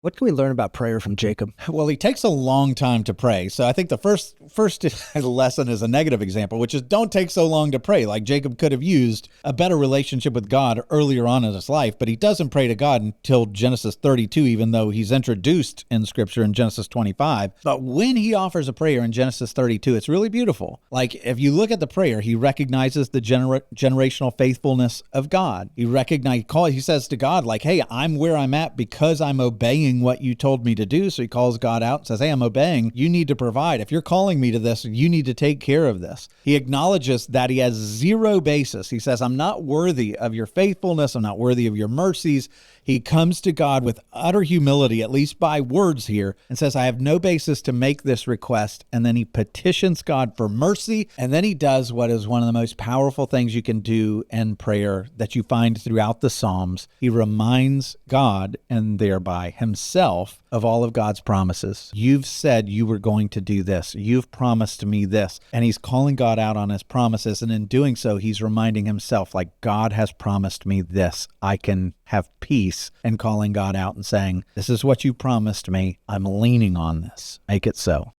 What can we learn about prayer from Jacob? Well, he takes a long time to pray. So I think the first lesson is a negative example, which is don't take so long to pray. Like Jacob could have used a better relationship with God earlier on in his life, but he doesn't pray to God until Genesis 32, even though he's introduced in Scripture in Genesis 25. But when he offers a prayer in Genesis 32, it's really beautiful. Like if you look at the prayer, he recognizes the generational faithfulness of God. He says to God, like, hey, I'm where I'm at because I'm obeying what you told me to do. So he calls God out and says, hey, I'm obeying. You need to provide. If you're calling me to this, you need to take care of this. He acknowledges that he has zero basis. He says, I'm not worthy of your faithfulness. I'm not worthy of your mercies. He comes to God with utter humility, at least by words here, and says, I have no basis to make this request. And then he petitions God for mercy. And then he does what is one of the most powerful things you can do in prayer that you find throughout the Psalms. He reminds God and thereby himself of all of God's promises. You've said you were going to do this. You've promised me this. And he's calling God out on his promises. And in doing so, he's reminding himself, like, God has promised me this. I can have peace, and calling God out and saying, this is what you promised me. I'm leaning on this. Make it so.